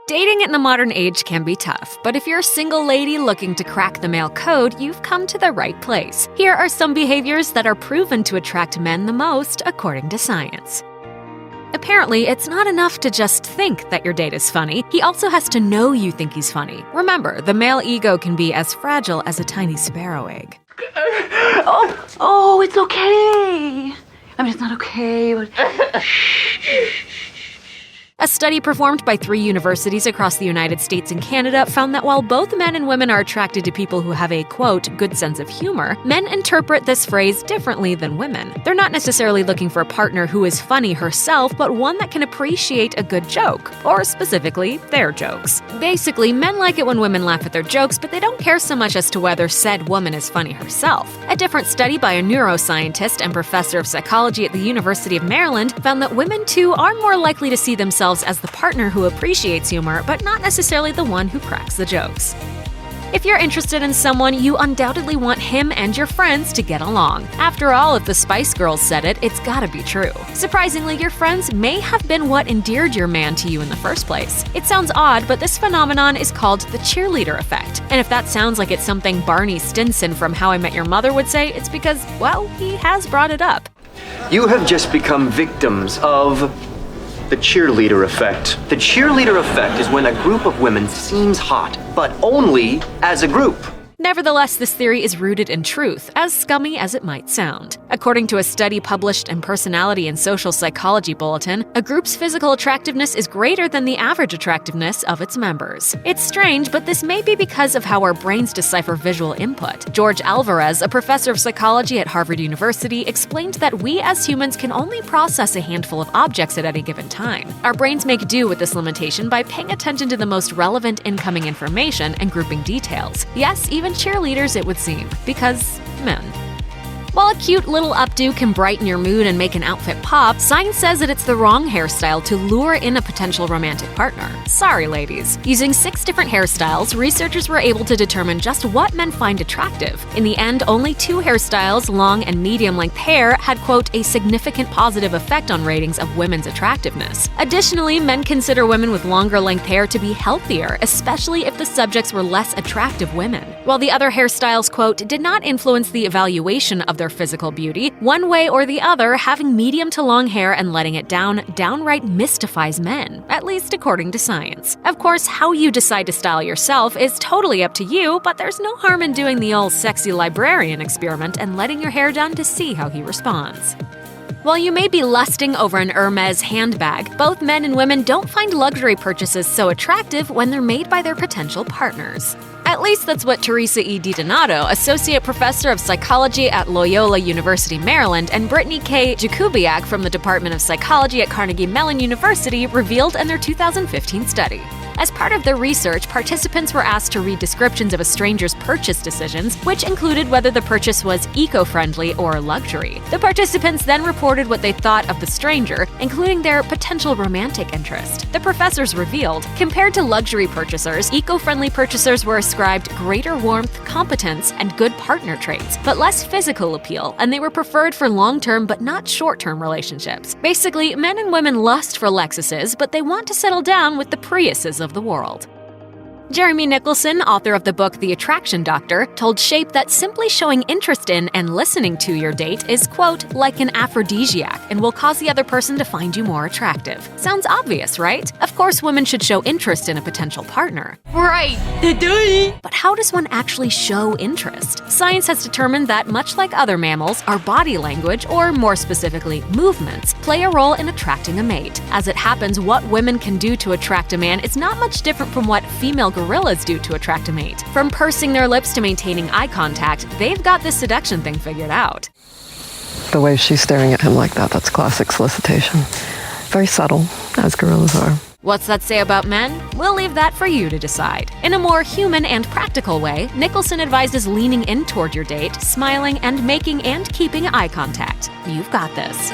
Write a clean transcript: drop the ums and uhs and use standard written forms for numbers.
Dating in the modern age can be tough, but if you're a single lady looking to crack the male code, you've come to the right place. Here are some behaviors that are proven to attract men the most, according to science. Apparently, it's not enough to just think that your date is funny. He also has to know you think he's funny. Remember, the male ego can be as fragile as a tiny sparrow egg. Oh, it's okay. I mean, it's not okay, but... A study performed by 3 universities across the United States and Canada found that while both men and women are attracted to people who have a, quote, good sense of humor, men interpret this phrase differently than women. They're not necessarily looking for a partner who is funny herself, but one that can appreciate a good joke, or specifically, their jokes. Basically, men like it when women laugh at their jokes, but they don't care so much as to whether said woman is funny herself. A different study by a neuroscientist and professor of psychology at the University of Maryland found that women, too, are more likely to see themselves as the partner who appreciates humor, but not necessarily the one who cracks the jokes. If you're interested in someone, you undoubtedly want him and your friends to get along. After all, if the Spice Girls said it, it's gotta be true. Surprisingly, your friends may have been what endeared your man to you in the first place. It sounds odd, but this phenomenon is called the cheerleader effect. And if that sounds like it's something Barney Stinson from How I Met Your Mother would say, it's because, well, he has brought it up. You have just become victims of the cheerleader effect. The cheerleader effect is when a group of women seems hot, but only as a group. Nevertheless, this theory is rooted in truth, as scummy as it might sound. According to a study published in Personality and Social Psychology Bulletin, a group's physical attractiveness is greater than the average attractiveness of its members. It's strange, but this may be because of how our brains decipher visual input. George Alvarez, a professor of psychology at Harvard University, explained that we as humans can only process a handful of objects at any given time. Our brains make do with this limitation by paying attention to the most relevant incoming information and grouping details. Yes, even cheerleaders, it would seem, because men. While a cute little updo can brighten your mood and make an outfit pop, science says that it's the wrong hairstyle to lure in a potential romantic partner. Sorry, ladies. Using 6 different hairstyles, researchers were able to determine just what men find attractive. In the end, only 2 hairstyles, long and medium-length hair, had, quote, a significant positive effect on ratings of women's attractiveness. Additionally, men consider women with longer-length hair to be healthier, especially if the subjects were less attractive women. While the other hairstyles, quote, did not influence the evaluation of their physical beauty, one way or the other, having medium to long hair and letting it down downright mystifies men, at least according to science. Of course, how you decide to style yourself is totally up to you, but there's no harm in doing the old sexy librarian experiment and letting your hair down to see how he responds. While you may be lusting over an Hermes handbag, both men and women don't find luxury purchases so attractive when they're made by their potential partners. At least that's what Teresa E. DiDonato, Associate Professor of Psychology at Loyola University, Maryland, and Brittany K. Jakubiak from the Department of Psychology at Carnegie Mellon University revealed in their 2015 study. As part of their research, participants were asked to read descriptions of a stranger's purchase decisions, which included whether the purchase was eco-friendly or luxury. The participants then reported what they thought of the stranger, including their potential romantic interest. The professors revealed, compared to luxury purchasers, eco-friendly purchasers were ascribed greater warmth, competence, and good partner traits, but less physical appeal, and they were preferred for long-term but not short-term relationships. Basically, men and women lust for Lexuses, but they want to settle down with the Priuses of the world. Jeremy Nicholson, author of the book The Attraction Doctor, told Shape that simply showing interest in and listening to your date is, quote, like an aphrodisiac and will cause the other person to find you more attractive. Sounds obvious, right? Of course, women should show interest in a potential partner. Right. But how does one actually show interest? Science has determined that, much like other mammals, our body language, or more specifically, movements, play a role in attracting a mate. As it happens, what women can do to attract a man is not much different from what female gorillas do to attract a mate. From pursing their lips to maintaining eye contact, they've got this seduction thing figured out. The way she's staring at him like that, that's classic solicitation. Very subtle, as gorillas are. What's that say about men? We'll leave that for you to decide. In a more human and practical way, Nicholson advises leaning in toward your date, smiling, and making and keeping eye contact. You've got this.